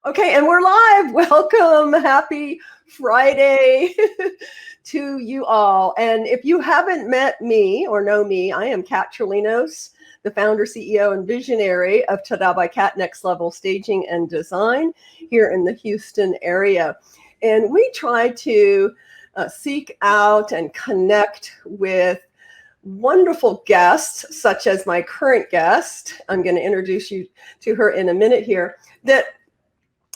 Okay, and we're live. Welcome. Happy Friday to you all. And if you haven't met me or know me, I am Kat Trelinos, the founder, CEO, and visionary of Tada by Kat Next Level Staging and Design here in the Houston area. And we try to seek out and connect with wonderful guests, such as my current guest. I'm going to introduce you to her in a minute here, that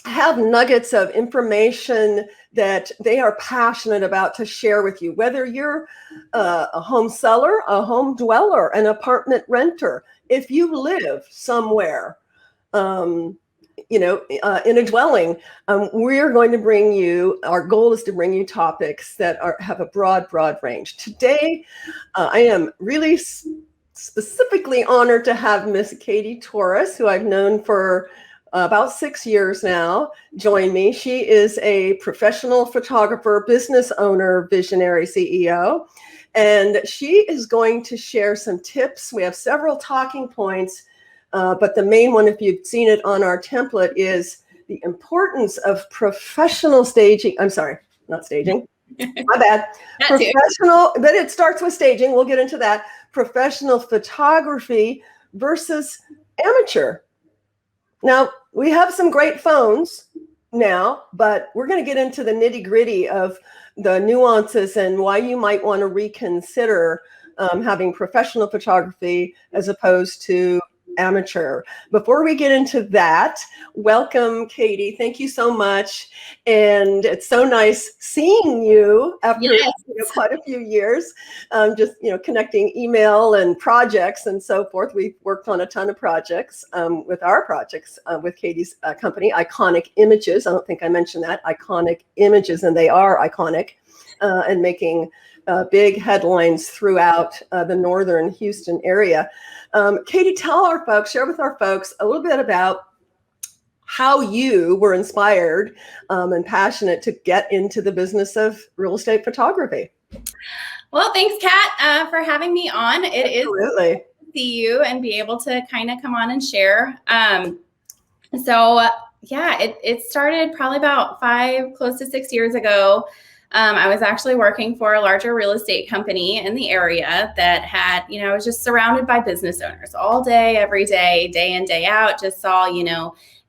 have nuggets of information that they are passionate about to share with you, whether you're a home seller, a home dweller, an apartment renter. If you live somewhere, in a dwelling, we're going to bring you, our goal is to bring you topics that have a broad range. Today, I am really specifically honored to have Miss Cadi Torres, who I've known for about 6 years now, join me. She is a professional photographer, business owner, visionary CEO, and she is going to share some tips. We have several talking points, but the main one, if you've seen it on our template, is the importance of professional staging. I'm sorry, not staging. My bad. Professional, but it starts with staging. We'll get into that. Professional photography versus amateur. Now, we have some great phones now, but we're going to get into the nitty-gritty of the nuances and why you might want to reconsider having professional photography as opposed to amateur. Before we get into that, welcome, Cadi. Thank you so much. And it's so nice seeing you after quite a few years, just connecting email and projects and so forth. We've worked on a ton of projects with our projects with Cadi's company, Iconic Images. I don't think I mentioned that, Iconic Images, and they are iconic and making big headlines throughout the northern Houston area. Cadi, share with our folks a little bit about how you were inspired and passionate to get into the business of real estate photography. Well, thanks, Kat, for having me on. It Absolutely. is good to see you and be able to kind of come on and share. It started probably about 5, close to 6 years ago. I was actually working for a larger real estate company in the area that had, I was just surrounded by business owners all day, every day, day in, day out, just saw,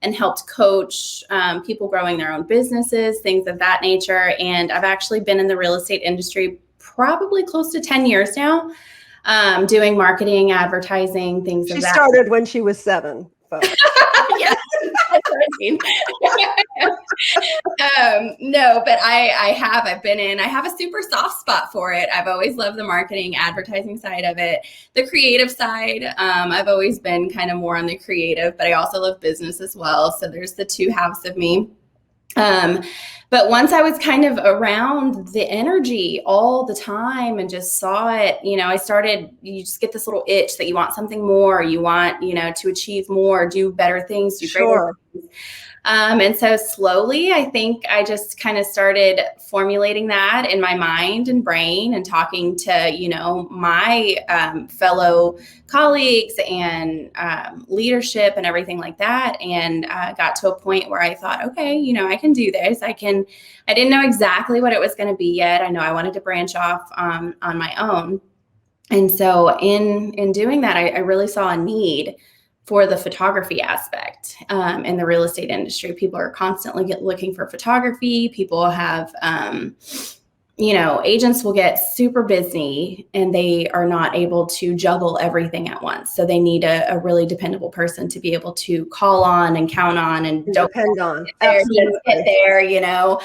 and helped coach people growing their own businesses, things of that nature. And I've actually been in the real estate industry probably close to 10 years now, doing marketing, advertising, things of that. She started when she was 7. Yes. No, but I have a super soft spot for it. I've always loved the marketing, advertising side of it. The creative side, I've always been kind of more on the creative, but I also love business as well. So there's the two halves of me. But once I was kind of around the energy all the time and just saw it, you just get this little itch that you want something more, you want, to achieve more, do better things, do greater things. And so slowly, I think I just kind of started formulating that in my mind and brain and talking to, my fellow colleagues and leadership and everything like that. And got to a point where I thought, okay, I can do this. I didn't know exactly what it was going to be yet. I know I wanted to branch off on my own. And so in doing that, I really saw a need for the photography aspect in the real estate industry. People are constantly looking for photography. People have, agents will get super busy and they are not able to juggle everything at once. So they need a really dependable person to be able to call on and count on and depend on. Get there, Yep.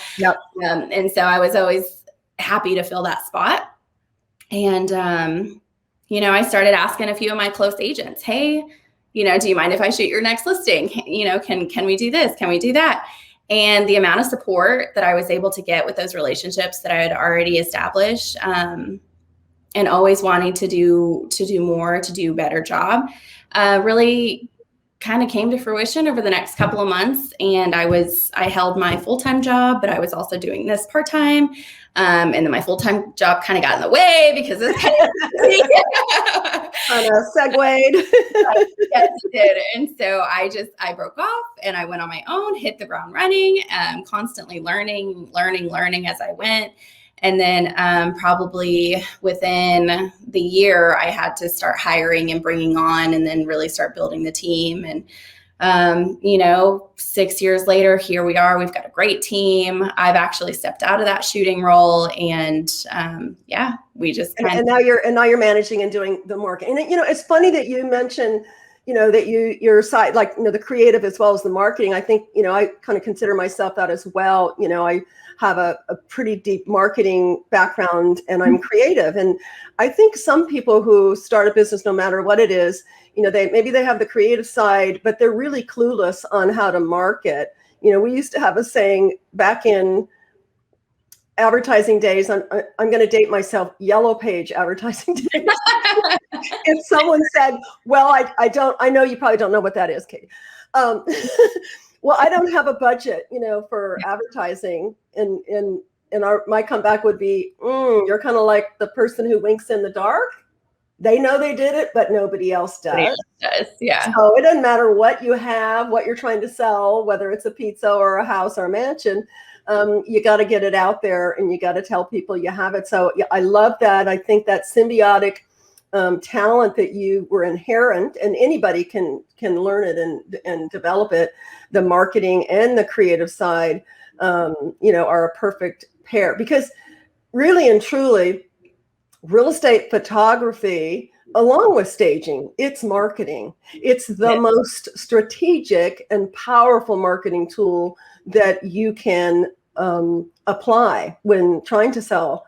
And so I was always happy to fill that spot. And, I started asking a few of my close agents, hey, do you mind if I shoot your next listing? Can we do this? Can we do that? And the amount of support that I was able to get with those relationships that I had already established, and always wanting to do more, to do a better job, really kind of came to fruition over the next couple of months. And I held my full-time job, but I was also doing this part-time. And then my full-time job kind of got in the way because it's kind of segued. Yes, it did. And so I broke off and I went on my own, hit the ground running, constantly learning as I went. And then probably within the year, I had to start hiring and bringing on, and then really start building the team. And, 6 years later, here we are. We've got a great team. I've actually stepped out of that shooting role, and we just kind of. And now you're managing and doing the marketing. And it's funny that you mentioned, that your side, like the creative as well as the marketing. I think I kind of consider myself that as well. I have a pretty deep marketing background, and I'm creative. And I think some people who start a business, no matter what it is, maybe they have the creative side, but they're really clueless on how to market. We used to have a saying back in advertising days. I'm going to date myself. Yellow page advertising days. If someone said, "Well, I know you probably don't know what that is, Katie." Well, I don't have a budget, for advertising, and my comeback would be, you're kind of like the person who winks in the dark. They know they did it, but nobody else does. Yeah. So it doesn't matter what you have, what you're trying to sell, whether it's a pizza or a house or a mansion. You got to get it out there, and you got to tell people you have it. So I love that. I think that symbiotic talent that you were inherent, and anybody can learn it and develop it. The marketing and the creative side, are a perfect pair, because really and truly, real estate photography, along with staging, it's marketing. It's the most strategic and powerful marketing tool that you can apply when trying to sell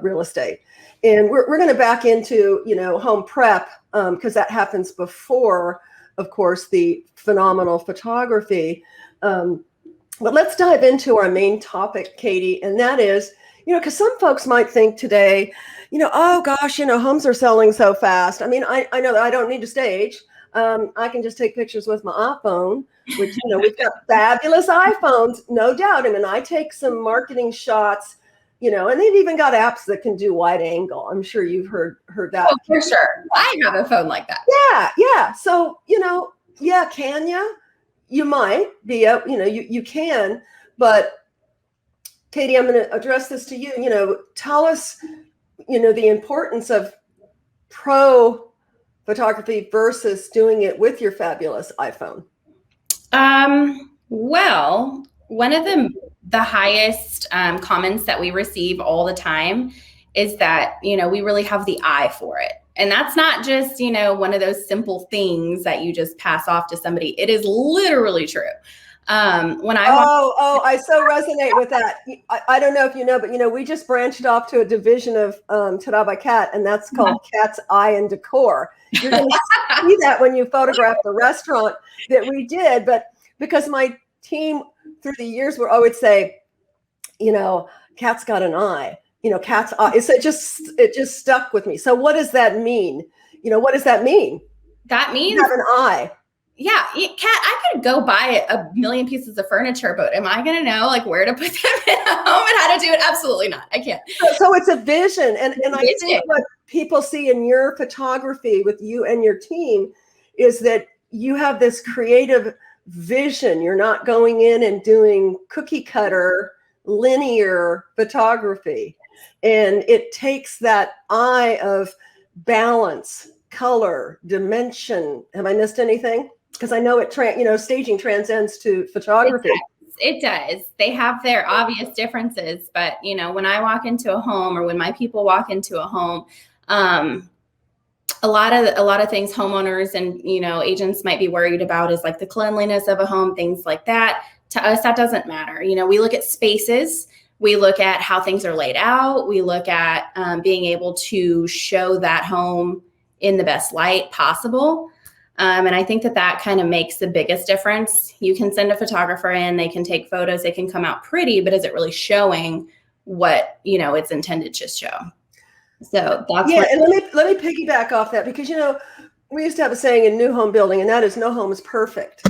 real estate. And we're going to back into, home prep, because that happens before, of course, the phenomenal photography. But let's dive into our main topic, Katie, and that is, because some folks might think today, oh gosh, homes are selling so fast. I mean, I know that I don't need to stage. I can just take pictures with my iPhone, which, we've got fabulous iPhones, no doubt. I mean, I take some marketing shots, and they've even got apps that can do wide angle. I'm sure you've heard that. Oh, for sure. I have a phone like that. Yeah. So, can you? You might be, you can, but Katie, I'm going to address this to you. Tell us, the importance of pro photography versus doing it with your fabulous iPhone. Well, one of the highest comments that we receive all the time is that, we really have the eye for it. And that's not just, one of those simple things that you just pass off to somebody. It is literally true. I so resonate with that. I don't know if you know, but we just branched off to a division of Tada by Cat, and that's called Cat's Eye and Decor. You're going to see that when you photograph the restaurant that we did, but because my team through the years would say, Cat's got an eye. Cat's eye. It just stuck with me. So what does that mean? What does that mean? That means you have an eye. Yeah, Kat, I could go buy a million pieces of furniture, but am I going to know where to put them in a home and how to do it? Absolutely not. I can't. So it's a vision. And I think what people see in your photography with you and your team is that you have this creative vision. You're not going in and doing cookie cutter, linear photography. And it takes that eye of balance, color, dimension. Have I missed anything? Because I know staging transcends to photography. It does. They have their obvious differences, but when I walk into a home, or when my people walk into a home, a lot of things homeowners and agents might be worried about is like the cleanliness of a home, things like that. To us, that doesn't matter. We look at spaces. We look at how things are laid out. We look at being able to show that home in the best light possible. And I think that kind of makes the biggest difference. You can send a photographer in, they can take photos, they can come out pretty, but is it really showing what, it's intended to show? So that's and let me piggyback off that, because, we used to have a saying in new home building, and that is no home is perfect,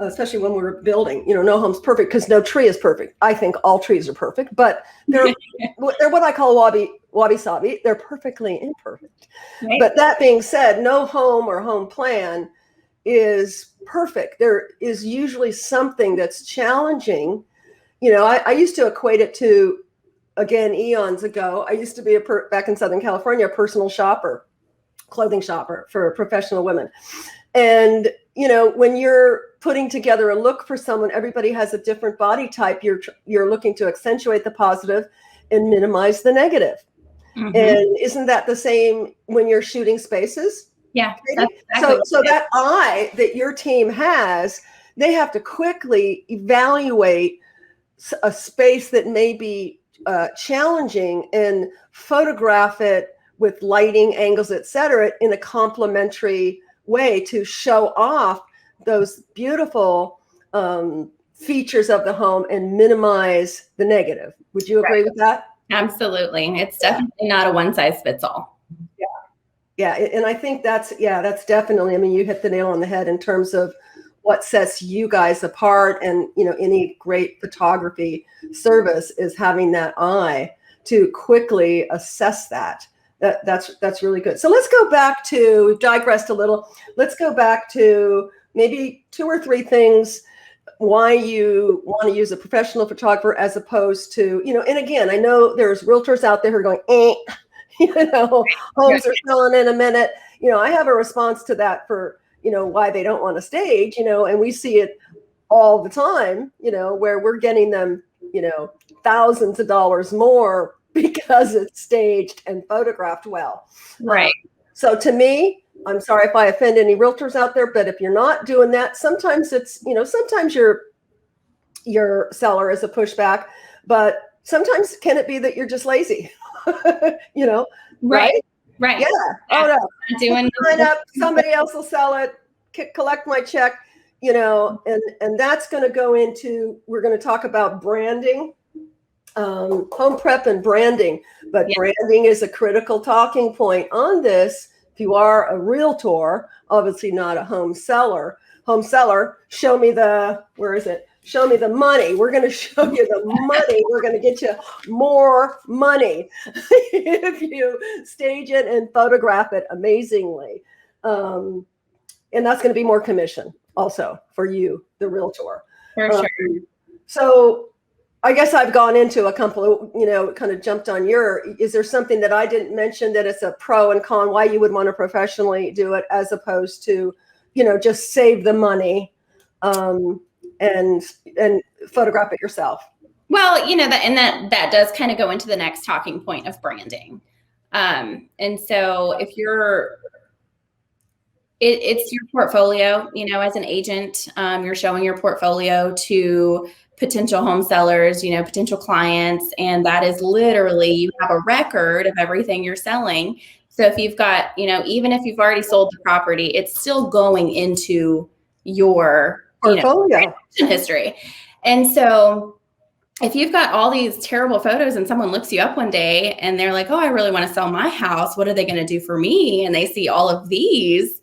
especially when we're building, no home's perfect because no tree is perfect. I think all trees are perfect, but they're what I call wabi sabi. They're perfectly imperfect. Right. But that being said, no home or home plan is perfect. There is usually something that's challenging. I used to equate it to, again, eons ago, I used to be back in Southern California, a personal shopper, clothing shopper for professional women. And, when you're putting together a look for someone, everybody has a different body type. You're looking to accentuate the positive and minimize the negative. Mm-hmm. And isn't that the same when you're shooting spaces? Yeah. Exactly so that eye that your team has, they have to quickly evaluate a space that may be challenging and photograph it with lighting, angles, et cetera, in a complementary way to show off those beautiful features of the home and minimize the negative. Would you agree with that? Absolutely. It's definitely not a one size fits all. Yeah. And I think that's definitely, you hit the nail on the head in terms of what sets you guys apart. And, any great photography service is having that eye to quickly assess that. That's really good. So let's go back to, we've digressed a little. Let's go back to maybe 2 or 3 things why you want to use a professional photographer as opposed to, and again, I know there's realtors out there who are going, homes are selling in a minute. I have a response to that for, why they don't want to stage, and we see it all the time, where we're getting them, thousands of dollars more because it's staged and photographed well. Right. So to me, I'm sorry if I offend any realtors out there, but if you're not doing that, sometimes it's, sometimes your seller is a pushback, but sometimes can it be that you're just lazy? Right? Right. Yeah. Oh no. Doing sign up, somebody else will sell it, collect my check, and that's going to go into, we're going to talk about branding. Home prep and branding, but branding is a critical talking point on this. If you are a realtor, obviously not a home seller, show me show me the money. We're going to show you the money. We're going to get you more money if you stage it and photograph it amazingly. And that's going to be more commission also for you, the realtor. For sure. So I guess I've gone into a couple of, kind of jumped on is there something that I didn't mention that it's a pro and con, why you would want to professionally do it as opposed to, just save the money and photograph it yourself? Well, that does kind of go into the next talking point of branding. And so if it's your portfolio, as an agent, you're showing your portfolio to potential home sellers, potential clients. And that is literally, you have a record of everything you're selling. So if you've got, even if you've already sold the property, it's still going into your portfolio history. And so if you've got all these terrible photos and someone looks you up one day and they're like, oh, I really want to sell my house. What are they going to do for me? And they see all of these.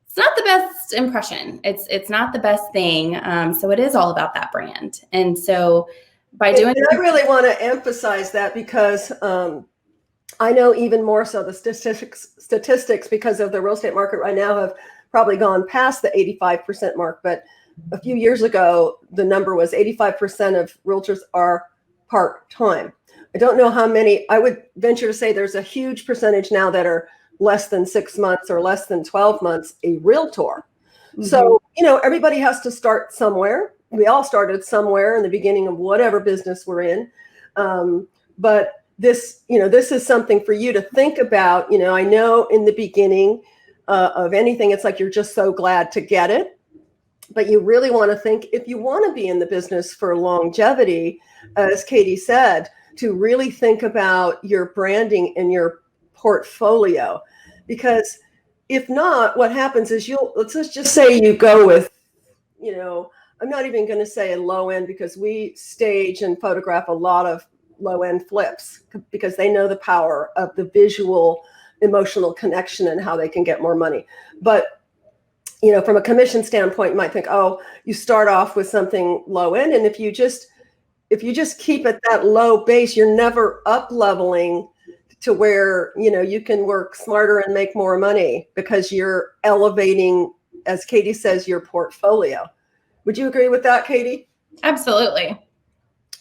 It's not the best impression. It's not the best thing. So it is all about that brand. And so by doing I really want to emphasize that because I know even more so the statistics because of the real estate market right now have probably gone past the 85% mark. But a few years ago, the number was 85% of realtors are part-time. I don't know how many. I would venture to say there's a huge percentage now that are less than 6 months or less than 12 months a realtor. Mm-hmm. So, everybody has to start somewhere. We all started somewhere in the beginning of whatever business we're in. But this is something for you to think about. I know in the beginning of anything, it's like you're just so glad to get it. But you really want to think, if you want to be in the business for longevity, as Cadi said, to really think about your branding and your portfolio, because if not, what happens is let's just say you go with, I'm not even going to say a low end because we stage and photograph a lot of low end flips because they know the power of the visual emotional connection and how they can get more money. But, you know, from a commission standpoint, you might think, oh, you start off with something low end. And if you just keep at that low base, you're never up leveling to where, you know, you can work smarter and make more money because you're elevating, as Katie says, your portfolio. Would you agree with that, Katie? Absolutely.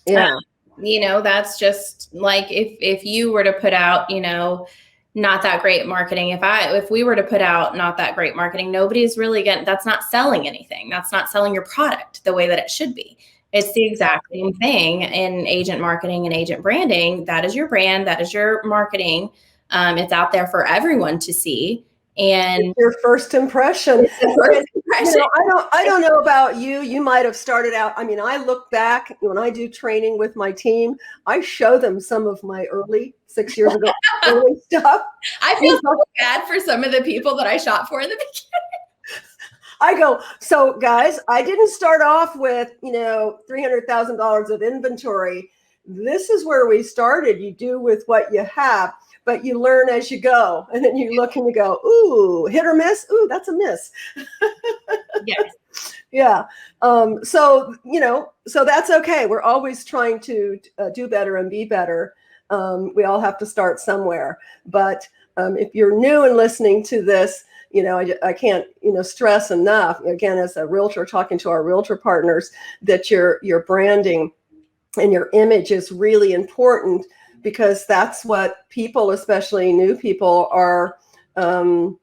Yeah. You know, that's just like if you were to put out, you know, not that great marketing. If we were to put out not that great marketing, nobody's really that's not selling anything. That's not selling your product the way that it should be. It's the exact same thing in agent marketing and agent branding. That is your brand. That is your marketing. It's out there for everyone to see. And it's your first impression. You know, I don't know about you. You might have started out. I mean, I look back when I do training with my team, I show them some of my early 6 years ago early stuff. I feel so bad for some of the people that I shot for in the beginning. I go, so guys, I didn't start off with, you know, $300,000 of inventory. This is where we started. You do with what you have, but you learn as you go. And then you look and you go, ooh, hit or miss. Ooh, that's a miss. Yes. Yeah. So, you know, so that's okay. We're always trying to do better and be better. We all have to start somewhere. But if you're new and listening to this, you know, I can't, you know, stress enough, again, as a realtor, talking to our realtor partners, that your branding and your image is really important, because that's what people, especially new people, are, you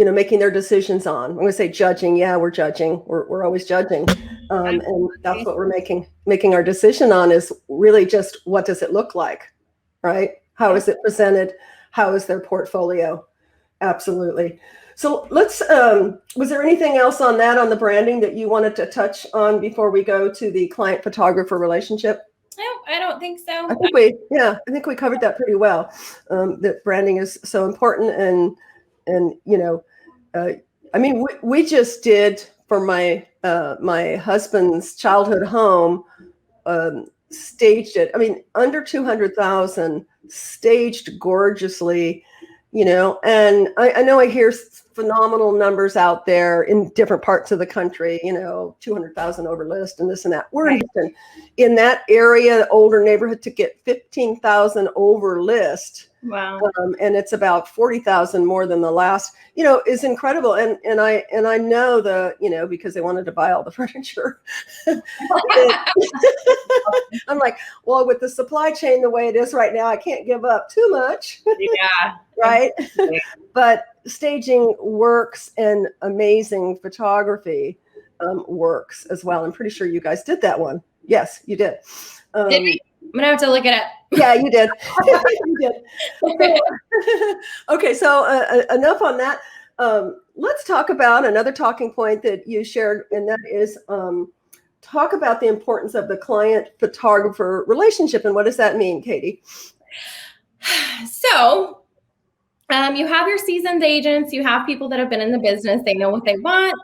know, making their decisions on. I'm going to say judging. Yeah, we're judging. We're always judging. And that's what we're making our decision on, is really just what does it look like, right? How is it presented? How is their portfolio? Absolutely. So let's, was there anything else on that, on the branding, that you wanted to touch on before we go to the client photographer relationship? No, I don't think so. I think we covered that pretty well. That branding is so important. And, you know, I mean, we just did for my husband's childhood home, staged it. I mean, under 200,000, staged gorgeously, you know, and I know I hear phenomenal numbers out there in different parts of the country, you know, 200,000 over list and this and that. We're in that area, older neighborhood, to get 15,000 over list. Wow. And it's about 40,000 more than the last, you know, is incredible. And I know you know, because they wanted to buy all the furniture. I'm like, well, with the supply chain the way it is right now, I can't give up too much. Yeah. Right. But staging works, and amazing photography works as well. I'm pretty sure you guys did that one. Yes, you did. Did we? I'm gonna have to look it up. Yeah, you did. You did. Okay, so enough on that. Let's talk about another talking point that you shared, and that is talk about the importance of the client photographer relationship. And what does that mean, Katie? So you have your seasoned agents, you have people that have been in the business, they know what they want,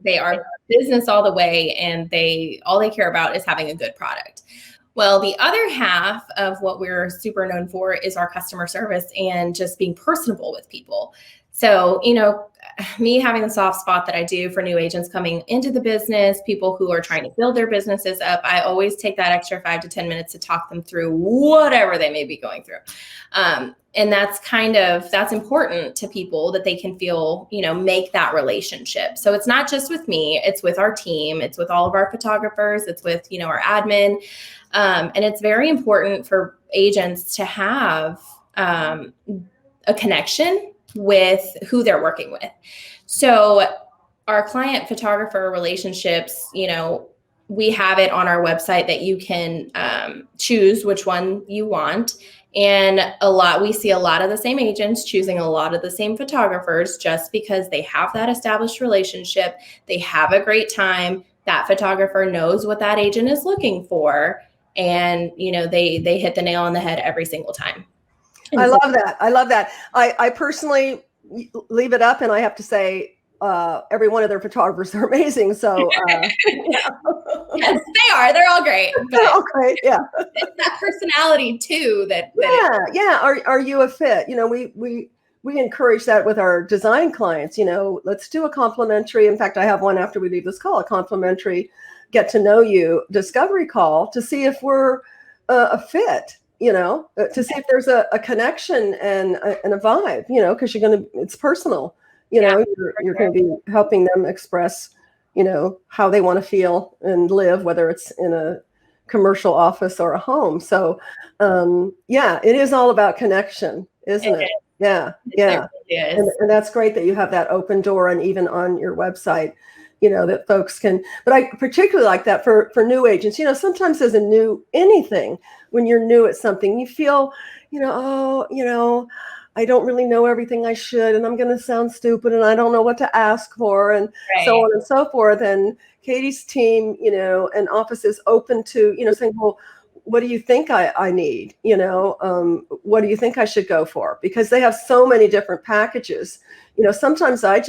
they are business all the way, and all they care about is having a good product. Well, the other half of what we're super known for is our customer service and just being personable with people. So, you know, me having the soft spot that I do for new agents coming into the business, people who are trying to build their businesses up, I always take that extra 5 to 10 minutes to talk them through whatever they may be going through. And that's important to people, that they can feel, you know, make that relationship. So it's not just with me, it's with our team, it's with all of our photographers, it's with, you know, our admin. And it's very important for agents to have a connection with who they're working with. So our client photographer relationships, you know, we have it on our website that you can choose which one you want. And we see a lot of the same agents choosing a lot of the same photographers, just because they have that established relationship. They have a great time. That photographer knows what that agent is looking for. And, you know, they hit the nail on the head every single time. I love that. I personally leave it up, and I have to say, every one of their photographers are amazing. So yes, they are. They're all great. they're all great. Yeah. It's that personality too that yeah. Are you a fit? We encourage that with our design clients. Let's do a complimentary. In fact, I have one after we leave this call, a complimentary get to know you discovery call to see if we're a fit. To see if there's a connection and a vibe. Because it's personal. You're going to be helping them express, how they want to feel and live, whether it's in a commercial office or a home. So, it is all about connection, isn't it? Yeah. And that's great that you have that open door, and even on your website, that folks can. But I particularly like that for new agents. Sometimes as anything, when you're new at something, you feel, I don't really know everything I should, and I'm going to sound stupid, and I don't know what to ask for, and so on and so forth. And Cadi's team, and office is open to, saying, well, what do you think I need? What do you think I should go for? Because they have so many different packages. Sometimes I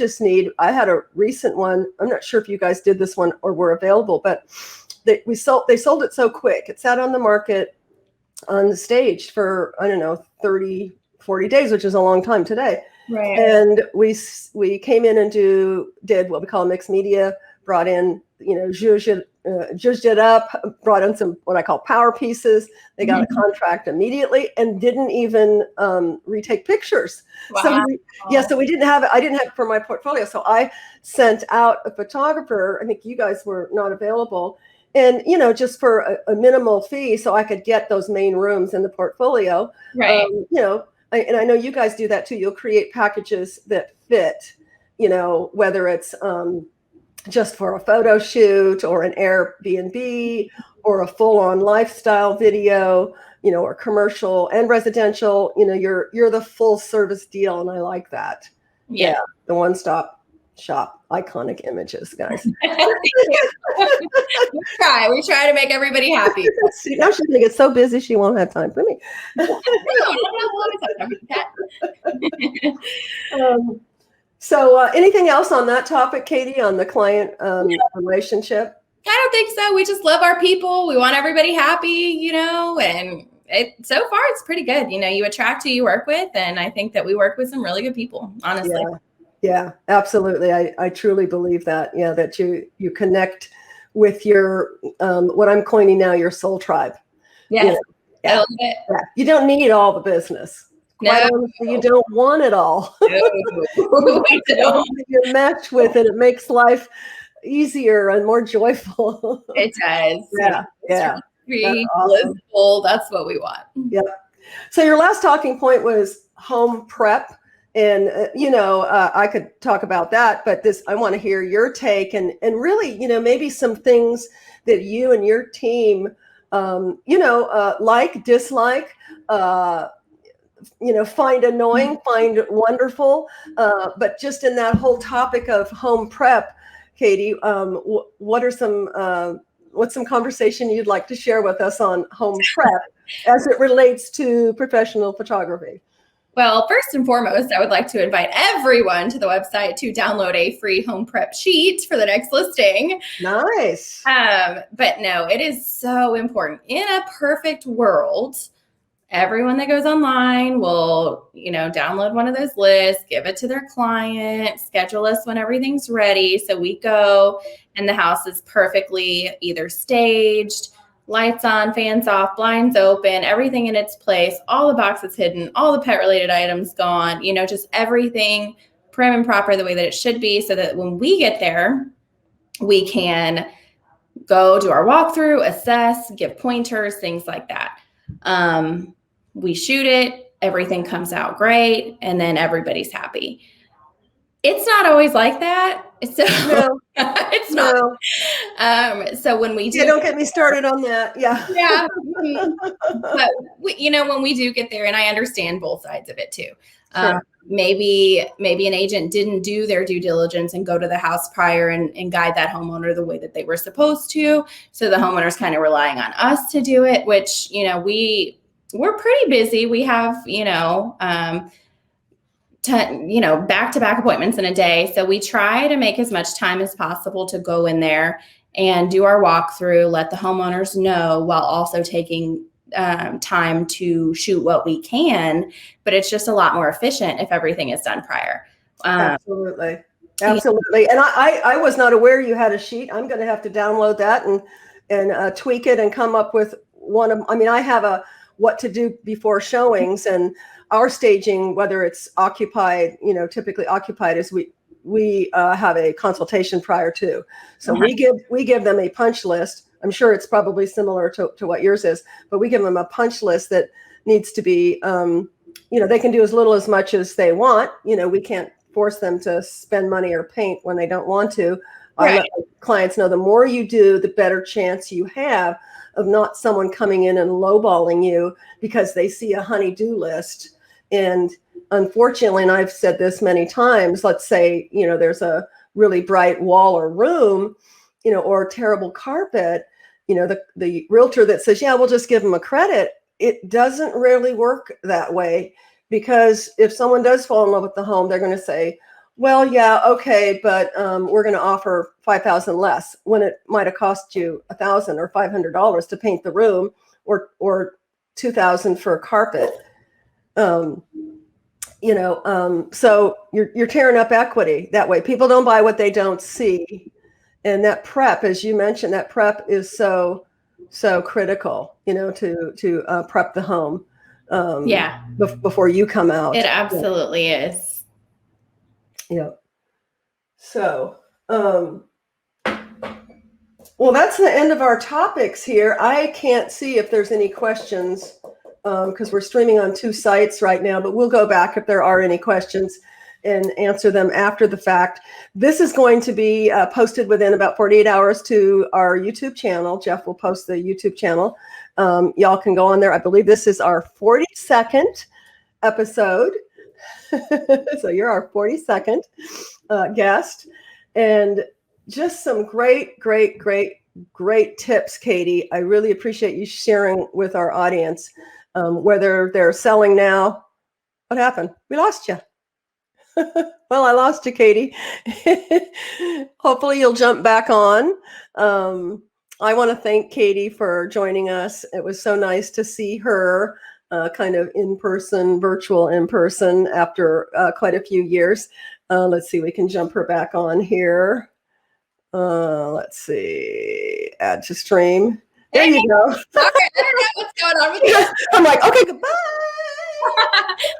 had a recent one. I'm not sure if you guys did this one or were available, but they sold it so quick. It sat on the market on the stage for, 30, 40 days, which is a long time today. Right. And we came in and did what we call mixed media, brought in, zhuzhed it up, brought in some, what I call power pieces. They got a contract immediately and didn't even retake pictures. Wow. So we didn't have it. I didn't have it for my portfolio. So I sent out a photographer. I think you guys were not available. And, just for a minimal fee, so I could get those main rooms in the portfolio. Right. And I know you guys do that too. You'll create packages that fit, whether it's just for a photo shoot or an Airbnb or a full-on lifestyle video, or commercial and residential. You're the full service deal, and I like that. Yeah, the one-stop shop, iconic images, guys. We try to make everybody happy. Now she's gonna get so busy she won't have time for me. So anything else on that topic, Cadi, on the client relationship? I don't think so. We just love our people. We want everybody happy, and so far it's pretty good. You attract who you work with, and I think that we work with some really good people, honestly. Yeah, absolutely. I truly believe that. Yeah, that you connect with your what I'm coining now, your soul tribe. Yes. I love it. Yeah. You don't need all the business. Quite honestly, you don't want it all. No. You mesh with it. It makes life easier and more joyful. It does. Yeah. Blissful. That's what we want. Yeah. So your last talking point was home prep. And, I could talk about that, but I want to hear your take and really, maybe some things that you and your team, like, dislike, find annoying, find wonderful. But just in that whole topic of home prep, Cadi, what's some conversation you'd like to share with us on home prep as it relates to professional photography? Well, first and foremost, I would like to invite everyone to the website to download a free home prep sheet for the next listing. Nice. But no, it is so important. In a perfect world, everyone that goes online will, download one of those lists, give it to their client, schedule us when everything's ready. So we go and the house is perfectly either staged, lights on, fans off, blinds open, everything in its place, all the boxes hidden, all the pet related items gone, just everything prim and proper the way that it should be, so that when we get there, we can go do our walkthrough, assess, give pointers, things like that. We shoot it, everything comes out great, and then everybody's happy. It's not always like that. So no, it's not. So when we do, don't get me started on that. Yeah. But when we do get there, and I understand both sides of it too. Sure. Maybe an agent didn't do their due diligence and go to the house prior and guide that homeowner the way that they were supposed to. So the homeowner's kind of relying on us to do it, which, we're pretty busy. We have, back-to-back appointments in a day. So we try to make as much time as possible to go in there and do our walkthrough, let the homeowners know, while also taking time to shoot what we can. But it's just a lot more efficient if everything is done prior. Absolutely. Absolutely. And I was not aware you had a sheet. I'm going to have to download that and tweak it and come up with I have a what to do before showings, and our staging, whether it's occupied, typically occupied, is we have a consultation prior to. So we give them a punch list. I'm sure it's probably similar to what yours is, but we give them a punch list that needs to be, they can do as little as much as they want. We can't force them to spend money or paint when they don't want to. Right. I let my clients know the more you do, the better chance you have of not someone coming in and lowballing you because they see a honey-do list. And unfortunately, and I've said this many times, let's say, there's a really bright wall or room, or terrible carpet, the realtor that says, yeah, we'll just give them a credit. It doesn't really work that way, because if someone does fall in love with the home, they're going to say, well, yeah, okay, but we're going to offer $5,000 less, when it might have cost you $1,000 or $500 to paint the room, or $2,000 for a carpet. So you're tearing up equity that way. People don't buy what they don't see, and that prep, as you mentioned, that prep is so critical. To prep the home. Before you come out. It absolutely is. Yeah. So, well, that's the end of our topics here. I can't see if there's any questions, because we're streaming on 2 sites right now, but we'll go back if there are any questions and answer them after the fact. This is going to be posted within about 48 hours to our YouTube channel. Jeff will post the YouTube channel. Y'all can go on there. I believe this is our 42nd episode. So you're our 42nd guest, and just some great tips, Cadi. I really appreciate you sharing with our audience, whether they're selling now. What happened? We lost you. Well, I lost you, Cadi. Hopefully you'll jump back on. I want to thank Cadi for joining us. It was so nice to see her kind of virtual in person after quite a few years. Let's see, we can jump her back on here. Let's see, add to stream. There you go. Sorry, I don't know what's going on with you. I'm like, okay, goodbye.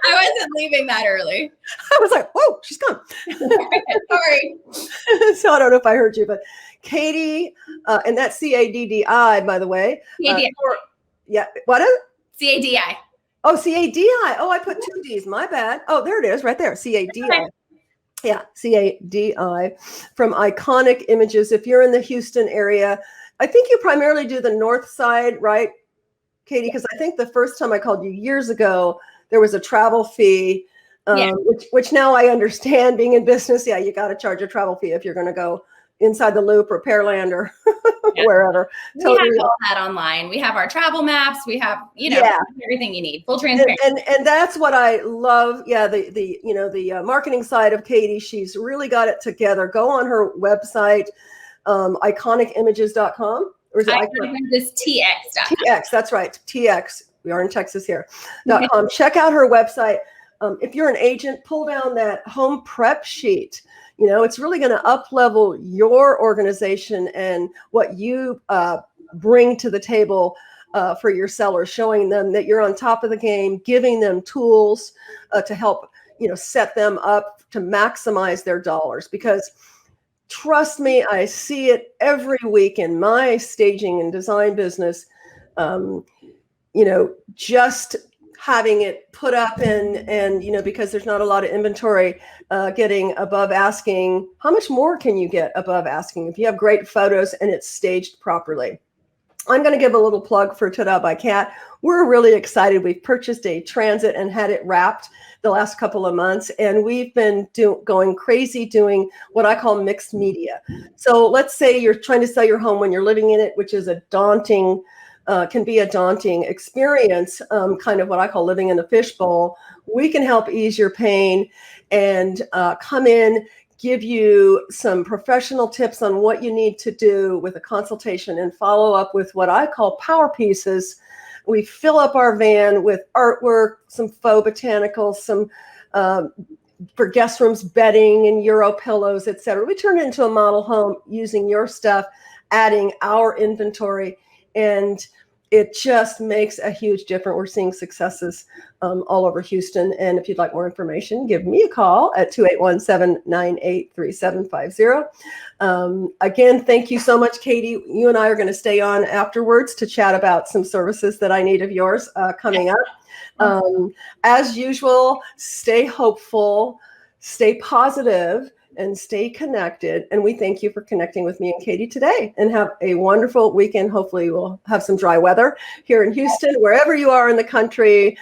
I wasn't leaving that early. I was like, whoa, she's gone. Sorry. So I don't know if I heard you, but Cadi, and that's Caddi, by the way. Cadi. Yeah, what is it? Cadi. Oh, Cadi. Oh, I put 2 Ds. My bad. Oh, there it is, right there. Cadi. Okay. Yeah, Cadi from Iconic Images. If you're in the Houston area, I think you primarily do the north side, right, Cadi? Because I think the first time I called you years ago, there was a travel fee, which now I understand. Being in business, yeah, you got to charge a travel fee if you're going to go inside the loop or Pearland or wherever. We have all that online. We have our travel maps. We have, everything you need. Full transparency. And that's what I love. Yeah, the marketing side of Cadi, she's really got it together. Go on her website, iconicimages.com. Or is it TX.com. TX, that's right. TX. We are in Texas here. .com. Check out her website. If you're an agent, pull down that home prep sheet. It's really going to up-level your organization and what you bring to the table for your sellers, showing them that you're on top of the game, giving them tools to help, set them up to maximize their dollars. Because trust me, I see it every week in my staging and design business. Just having it put up and because there's not a lot of inventory, getting above asking. How much more can you get above asking if you have great photos and it's staged properly? I'm going to give a little plug for Ta-Da by Cat. We're really excited. We've purchased a Transit and had it wrapped the last couple of months, and we've been going crazy doing what I call mixed media. So let's say you're trying to sell your home when you're living in it, which is can be a daunting experience, kind of what I call living in a fishbowl, we can help ease your pain and come in, give you some professional tips on what you need to do with a consultation, and follow up with what I call power pieces. We fill up our van with artwork, some faux botanicals, some for guest rooms, bedding and Euro pillows, etc. We turn it into a model home using your stuff, adding our inventory, and it just makes a huge difference. We're seeing successes all over Houston. And if you'd like more information, give me a call at 281-798-3750. Again, thank you so much, Cadi. You and I are going to stay on afterwards to chat about some services that I need of yours coming up. As usual, stay hopeful, stay positive, and stay connected. And we thank you for connecting with me and Cadi today, and have a wonderful weekend. Hopefully we'll have some dry weather here in Houston. Wherever you are in the country,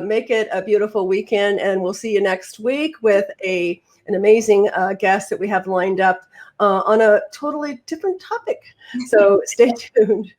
make it a beautiful weekend, and we'll see you next week with an amazing guest that we have lined up on a totally different topic. So stay tuned.